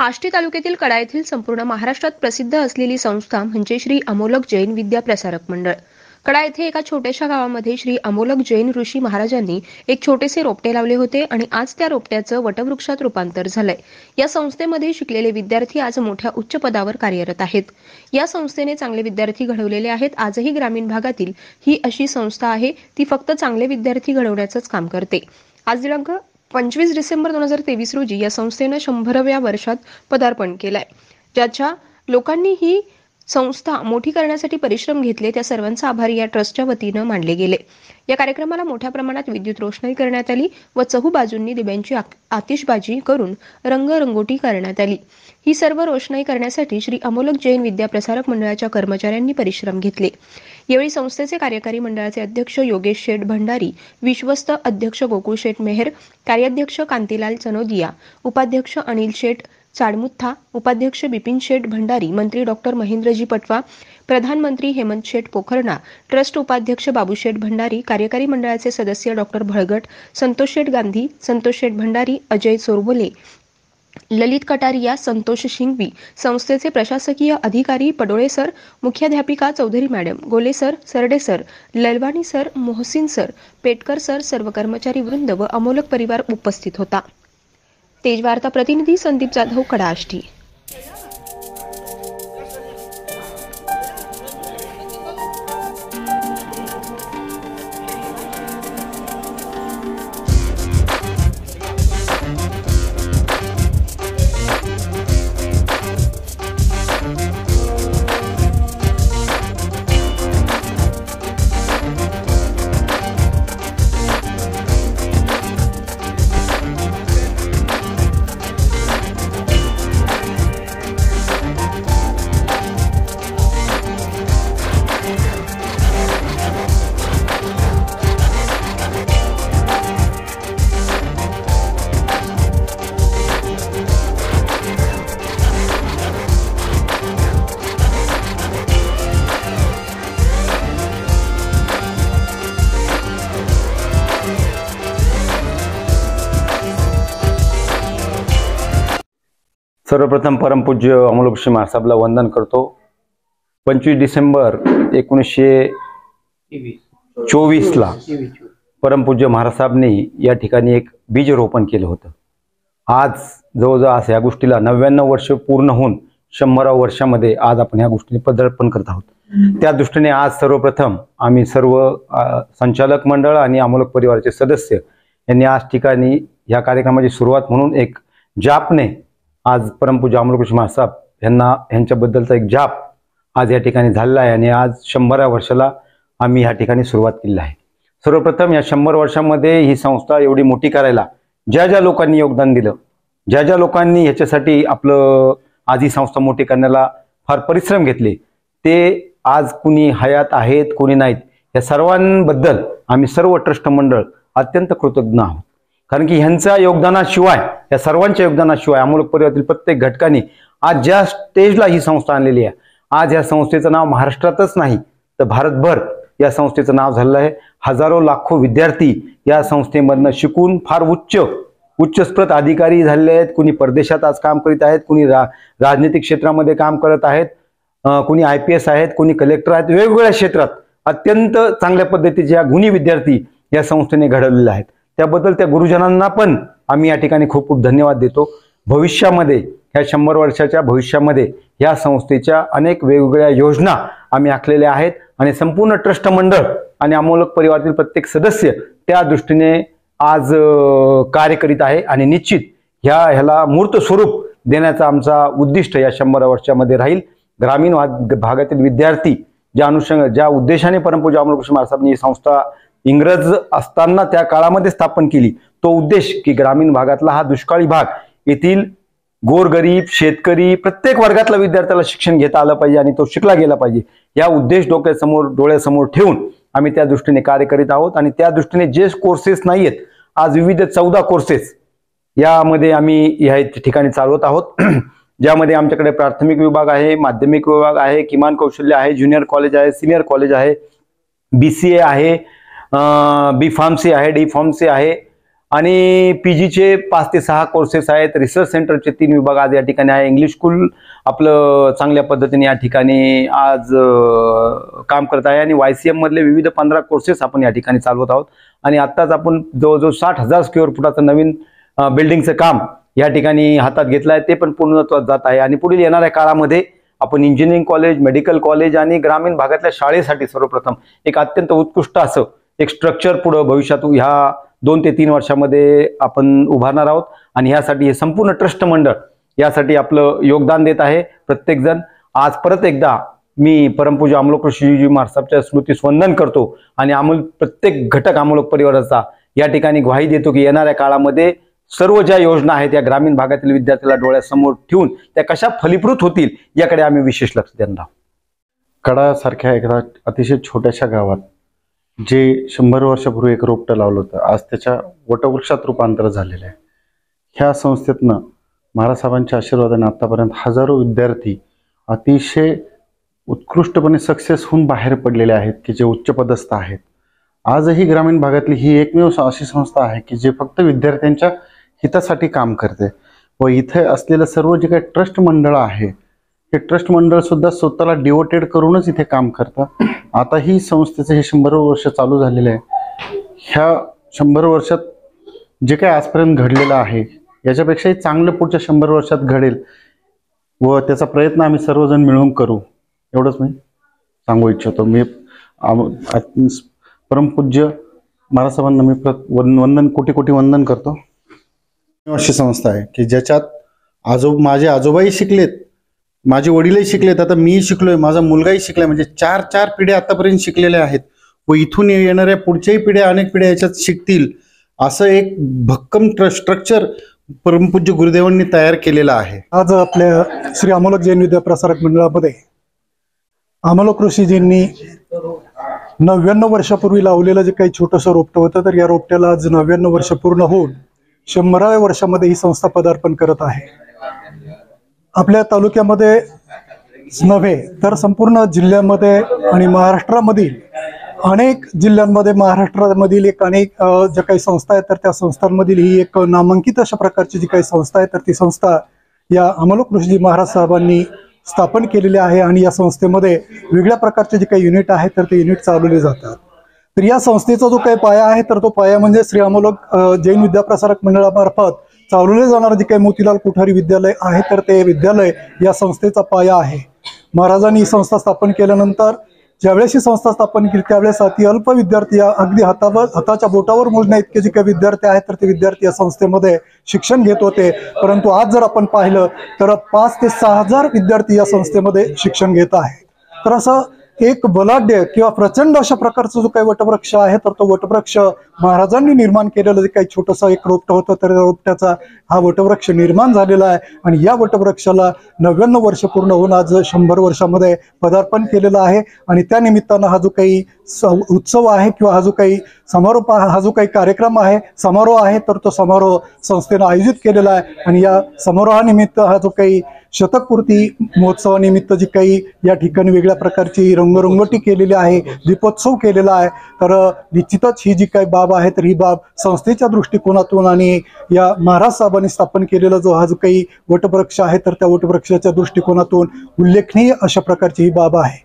आष्टी तालुक्यातील कडा येथील संपूर्ण महाराष्ट्रात प्रसिद्ध असलेली संस्था म्हणजे श्री अमोलक जैन विद्या प्रसारक मंडळ. कडा येथे एका छोट्याशा गावामध्ये श्री अमोलक जैन ऋषी महाराजांनी एक छोटेसे रोपटे लावले होते आणि आज त्या रोपट्याचं वटवृक्षात रूपांतर झालंय. या संस्थेमध्ये शिकलेले विद्यार्थी आज मोठ्या उच्च पदावर कार्यरत आहेत. या संस्थेने चांगले विद्यार्थी घडवलेले आहेत. आजही ग्रामीण भागातील ही अशी संस्था आहे, ती फक्त चांगले विद्यार्थी घडवण्याचंच काम करते. आज दिनांक 25 डिसेंबर 2023 रोजी या संस्थेनं 100व्या वर्षात पदार्पण केलंय. ज्याच्या लोकांनी ही संस्था मोठी करण्यासाठी परिश्रम घेतले, त्या सर्वांचा आभार या ट्रस्टच्या वतीनं मानले गेले. या कार्यक्रमाला मोठ्या प्रमाणात विद्युत रोषणाई करण्यात आली व चहूबाजूंनी दिव्यांची आतिषबाजी करून रंगरंगोटी करण्यात आली. ही सर्व रोषणाई करण्यासाठी श्री अमोलक जैन विद्या प्रसारक मंडळाच्या कर्मचाऱ्यांनी परिश्रम घेतले. यावेळी संस्थेचे कार्यकारी मंडळाचे अध्यक्ष योगेश शेठ भंडारी, विश्वस्त अध्यक्ष गोकुळ शेठ मेहर, कार्याध्यक्ष कांतीलाल चनोदिया, उपाध्यक्ष अनिल शेठ चाडमुत्था, उपाध्यक्ष बिपिन शेठ भंडारी, मंत्री डॉक्टर महेंद्रजी पटवा, प्रधानमंत्री हेमंत शेठ पोखरणा, ट्रस्ट उपाध्यक्ष बाबू शेठ भंडारी, कार्यकारी मंडळाचे सदस्य डॉक्टर भळगट, संतोष शेठ गांधी, संतोष शेठ भंडारी, अजय चोरबोले, ललित कटारिया, संतोष शिंगवी, संस्थेचे प्रशासकीय अधिकारी पडोळे सर, मुख्याध्यापिका Chaudhari madam, Gole sir, Sarde sir, Lalwani sir, Mohsin sir, Petkar sir, सर्व कर्मचारी वृंद व अमोलक परिवार उपस्थित होता. तेजवार्ता प्रतिनिधी संदीप जाधव, कडा आष्टी. सर्वप्रथम परमपूज्य अमोलक श्री महाराजला वंदन करतो. 25 डिसेंबर 1924 ला परमपूज्य महाराजांनी या ठिकाणी एक बीज रोपण केलं होतं. आज जवळजवळ या गोष्टीला 99 वर्ष पूर्ण होऊन 100व्या वर्षामध्ये आज आपण या गोष्टीने पदार्पण करत आहोत. त्या दृष्टीने आज सर्वप्रथम आम्ही सर्व संचालक मंडळ आणि अमोलक परिवाराचे सदस्य यांनी आज ठिकाणी या कार्यक्रमाची सुरुवात म्हणून एक जापने आज परमपूज्य अमोलक श्री महाराज यांच्याबद्दलचा एक जाप आज या ठिकाणी झालेला आहे आणि आज 100व्या वर्षाला आम्ही या ठिकाणी सुरुवात केली आहे. सर्वप्रथम या 100 वर्षामध्ये ही संस्था एवढी मोठी करायला ज्या ज्या लोकांनी योगदान दिलं, ज्या ज्या लोकांनी ह्याच्यासाठी आपलं आज ही संस्था मोठी करण्याला फार परिश्रम घेतले, ते आज कुणी हयात आहेत, कुणी नाहीत, या सर्वांबद्दल आम्ही सर्व ट्रस्ट मंडळ अत्यंत कृतज्ञ आहोत. कारण की ह्यांच्या योगदानाशिवाय, या सर्वांच्या योगदानाशिवाय अमोलक परिवारातील प्रत्येक घटकाने आज ज्या स्टेजला ही संस्था आणलेली आहे, आज या संस्थेचं नाव महाराष्ट्रातच नाही तर भारतभर या संस्थेचं नाव झालेलं आहे. हजारो लाखो विद्यार्थी या संस्थेमधनं शिकून फार उच्चस्प्रत अधिकारी झालेले आहेत. कुणी परदेशात आज काम करीत आहेत, कुणी राजनीतिक क्षेत्रामध्ये काम करत आहेत, कुणी IPS आहेत, कुणी कलेक्टर आहेत. वेगवेगळ्या क्षेत्रात अत्यंत चांगल्या पद्धतीचे या गुणी विद्यार्थी या संस्थेने घडवलेले आहेत. त्याबद्दल त्या गुरुजनांना पण आम्ही या ठिकाणी खूप खूप धन्यवाद देतो. भविष्यामध्ये ह्या 100 वर्षाच्या भविष्यामध्ये या संस्थेच्या अनेक वेगवेगळ्या योजना आम्ही आखलेल्या आहेत आणि संपूर्ण ट्रस्ट मंडळ आणि अमोलक परिवारातील प्रत्येक सदस्य त्या दृष्टीने आज कार्य करीत आहे आणि निश्चित ह्याला मूर्त स्वरूप देण्याचा आमचा उद्दिष्ट या 100 वर्षामध्ये राहील. ग्रामीण भागातील विद्यार्थी ज्या उद्देशाने परमपूज्य अमोलक श्री महाराजांनी ही संस्था इंग्रज असताना त्या काळामध्ये स्थापन केली, तो उद्देश की ग्रामीण भागातला हा दुष्काळी भाग, येथील गोरगरीब शेतकरी प्रत्येक वर्गातल्या विद्यार्थ्याला शिक्षण घेता आलं पाहिजे आणि तो शिकला गेला पाहिजे, या उद्देश डोळ्यासमोर ठेवून आम्ही त्या दृष्टीने कार्य करीत आहोत. आणि त्या दृष्टीने जे कोर्सेस नाही आहेत, आज विविध 14 कोर्सेस यामध्ये आम्ही या ठिकाणी चालवत आहोत. ज्यामध्ये आमच्याकडे प्राथमिक विभाग आहे, माध्यमिक विभाग आहे, किमान कौशल्य आहे, ज्युनियर कॉलेज आहे, सिनियर कॉलेज आहे, BCA आहे, B फार्मसी आहे, D फार्मसी आहे, आणि पीजीचे 5 ते 6 कोर्सेस आहेत. रिसर्च सेंटरचे 3 विभाग आज या ठिकाणी आहे. इंग्लिश स्कूल आपलं चांगल्या पद्धतीने या ठिकाणी आज काम करत आहे आणि YCM मधले विविध 15 कोर्सेस आपण या ठिकाणी चालवत आहोत. आणि आत्ताच आपण जवळजवळ 60,000 स्क्वेअर फुटाचं नवीन बिल्डिंगचं काम या ठिकाणी हातात घेतलं आहे. ते पण पूर्णत्वास जात आहे आणि पुढील येणाऱ्या काळामध्ये आपण इंजिनिअरिंग कॉलेज, मेडिकल कॉलेज आणि ग्रामीण भागातल्या शाळेसाठी सर्वप्रथम एक अत्यंत उत्कृष्ट असं एक स्ट्रक्चर पुढे भविष्यात ह्या 2 ते 3 वर्षामध्ये आपण उभारणार आहोत. आणि यासाठी हे संपूर्ण ट्रस्ट मंडळ यासाठी आपलं योगदान देत आहे. प्रत्येक जण आज परत एकदा मी परमपूज्य अमोलक ऋषीजी महाराजांच्या स्मृतीस वंदन करतो आणि प्रत्येक घटक अमोलक परिवाराचा या ठिकाणी ग्वाही देतो की येणाऱ्या काळामध्ये सर्व ज्या योजना आहेत या ग्रामीण भागातील विद्यार्थ्याला डोळ्यासमोर ठेवून त्या कशा फलीभूत होतील याकडे आम्ही विशेष लक्ष देणार आहोत. कडासारख्या एका अतिशय छोट्याशा गावात जे 100 वर्षापूर्वी एक रोपटं लावलं होतं, आज त्याच्या वटवृक्षात रूपांतर झालेलं आहे. ह्या संस्थेतनं महाराज साहेबांच्या आशीर्वादाने आतापर्यंत हजारो विद्यार्थी अतिशय उत्कृष्टपणे सक्सेस होऊन बाहेर पडलेले आहेत की जे उच्च पदस्थ आहेत. आजही ग्रामीण भागातली ही एकमेव अशी संस्था आहे की जे फक्त विद्यार्थ्यांच्या हितासाठी काम करते व इथे असलेलं सर्व जे काही ट्रस्ट मंडळ आहे हे ट्रस्ट मंडळ सुद्धा स्वतःला डिवोटेड करूनच इथे काम करतात. आता ही संस्थेचं हे 100 वर्ष चालू झालेलं आहे. ह्या 100 वर्षात जे काही आजपर्यंत घडलेलं आहे याच्यापेक्षाही चांगलं पुढच्या 100 वर्षात घडेल व त्याचा प्रयत्न आम्ही सर्वजण मिळून करू एवढंच मी सांगू इच्छितो. मी परमपूज्य महाराज साहेबांना मी वंदन कोटी वंदन करतो. अशी संस्था आहे की ज्याच्यात माझे आजोबाही शिकलेत, माझे वडीलही शिकलेत, आता मी शिकलोय, माझा मुलगाही शिकलाय, म्हणजे 4 पिढ्या आतापर्यंत शिकलेल्या आहेत व इथून येणाऱ्या पुढच्याही पिढ्या अनेक पिढ्या याच्यात शिकतील असं एक भक्कम स्ट्रक्चर परमपूज्य गुरुदेवांनी तयार केलेलं आहे. आज आपल्या श्री अमोलक जैन विद्या प्रसारक मंडळामध्ये अमोलक ऋषीजींनी 99 वर्षापूर्वी लावलेलं जे काही छोटंसं रोपटं होतं तर या रोपट्याला आज 99 वर्ष पूर्ण होऊन 100व्या वर्षामध्ये ही संस्था पदार्पण करत आहे. आपल्या तालुक्यामध्ये नव्हे तर संपूर्ण जिल्ह्यामध्ये आणि महाराष्ट्रामधील अनेक जिल्ह्यांमध्ये महाराष्ट्रामधील अनेक ज्या काही संस्था आहेत तर त्या संस्थांमधील ही एक नामांकित अशा प्रकारची जी काही संस्था आहे तर ती संस्था या अमोलक ऋषीजी महाराज साहेबांनी स्थापन केलेली आहे. आणि या संस्थेमध्ये वेगळ्या प्रकारचे जे काही युनिट आहेत तर ते युनिट चालवले जातात. तर या संस्थेचा जो काही पाया आहे तर तो पाया म्हणजे श्री अमोलक जैन विद्याप्रसारक मंडळामार्फत चालवले जाणारे जे काही मोतीलाल कोठारी विद्यालय आहे तर ते विद्यालय या संस्थेचा पाया आहे. महाराजांनी ही संस्था स्थापन केल्यानंतर ज्यावेळेस ही संस्था स्थापन केली त्यावेळेस अति अल्प विद्यार्थी अगदी हाताच्या बोटावर मोजण्या इतके जे काही विद्यार्थी आहेत तर ते विद्यार्थी या संस्थेमध्ये शिक्षण घेत होते. परंतु आज जर आपण पाहिलं तर 5 ते 6,000 विद्यार्थी या संस्थेमध्ये शिक्षण घेत आहेत. तर असं एक बलाढ्य किंवा प्रचंड अशा प्रकारचा जो काही वटवृक्ष आहे तर तो वटवृक्ष महाराजांनी निर्माण केलेलं जे काही छोटंसं एक रोपटं होतं तर रोपट्याचा हा वटवृक्ष निर्माण झालेला आहे. आणि या वटवृक्षाला 99 वर्ष पूर्ण होऊन आज 100 वर्षामध्ये पदार्पण केलेलं आहे. आणि त्या निमित्तानं हा जो काही उत्सव आहे किंवा हा जो काही समारोह हा जो काही कार्यक्रम आहे समारोह आहे तर तो समारोह संस्थेनं आयोजित केलेला आहे. आणि या समारोहानिमित्त हा जो काही शतकपूर्ती महोत्सवानिमित्त जी काही या ठिकाणी वेगळ्या प्रकारची रंगरंगोटी केलेली आहे, दीपोत्सव केलेला आहे. तर निश्चितच ही जी काही बाब आहे तर ही बाब संस्थेच्या दृष्टिकोनातून आणि या महाराज साहेबांनी स्थापन केलेला जो हा जो काही वटवृक्ष आहे तर त्या वटवृक्षाच्या दृष्टिकोनातून उल्लेखनीय अशा प्रकारची ही बाब आहे.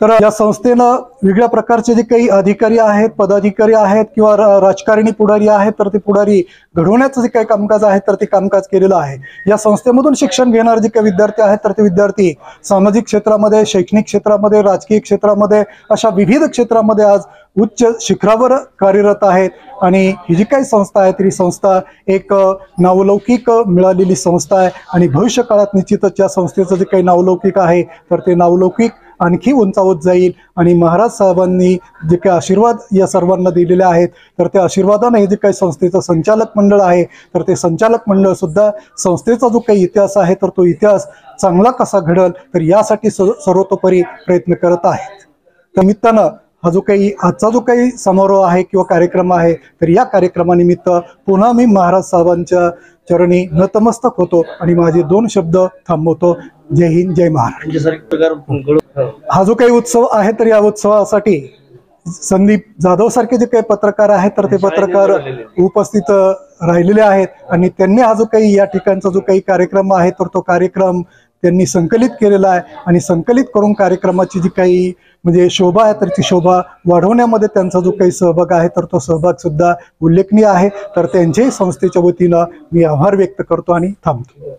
तर या संस्थेनं वेगळ्या प्रकारचे जे काही अधिकारी आहेत, पदाधिकारी आहेत किंवा राजकारणी पुढारी आहेत तर ते पुढारी घडवण्याचं जे काही कामकाज आहे तर ते कामकाज केलेलं आहे. या संस्थेमधून शिक्षण घेणारे जे काही विद्यार्थी आहेत तर ते विद्यार्थी सामाजिक क्षेत्रामध्ये, शैक्षणिक क्षेत्रामध्ये, राजकीय क्षेत्रामध्ये अशा विविध क्षेत्रामध्ये आज उच्च शिखरावर कार्यरत आहेत. आणि ही जी काही संस्था आहे तरी संस्था एक नावलौकिक मिळालेली संस्था आहे. आणि भविष्य काळात निश्चितच या संस्थेचं जे काही नावलौकिक आहे तर ते नावलौकिक आणखी उंचावत जाईल. आणि महाराज साहेबांनी जे काही आशीर्वाद या सर्वांना दिलेले आहेत तर त्या आशीर्वादाने हे जे काही संस्थेचं संचालक मंडळ आहे तर ते संचालक मंडळ सुद्धा संस्थेचा जो काही इतिहास आहे तर तो इतिहास चांगला कसा घडल तर यासाठी सर्वतोपरी प्रयत्न करत आहेत. निमित्तानं हा जो काही आजचा जो काही समारोह आहे किंवा कार्यक्रम आहे तर या कार्यक्रमानिमित्त पुन्हा मी महाराज साहेबांच्या चरणी नतमस्तक होतो आणि माझे 2 शब्द थांबवतो. जय हिंद, जय महाराष्ट्र. हा जो काही उत्सव आहे तर या उत्सवासाठी संदीप जाधव सारखे जे काही पत्रकार आहेत तर ते पत्रकार उपस्थित राहिलेले आहेत आणि त्यांनी हा जो काही या ठिकाणचा जो काही कार्यक्रम आहे तर तो कार्यक्रम त्यांनी संकलित केलेला आहे आणि संकलित करून कार्यक्रमाची जी काही म्हणजे शोभा आहे तर ती शोभा वाढवण्यामध्ये त्यांचा जो काही सहभाग आहे तर तो सहभाग सुद्धा उल्लेखनीय आहे. तर त्यांच्याही संस्थेच्या वतीनं मी आभार व्यक्त करतो आणि थांबतो.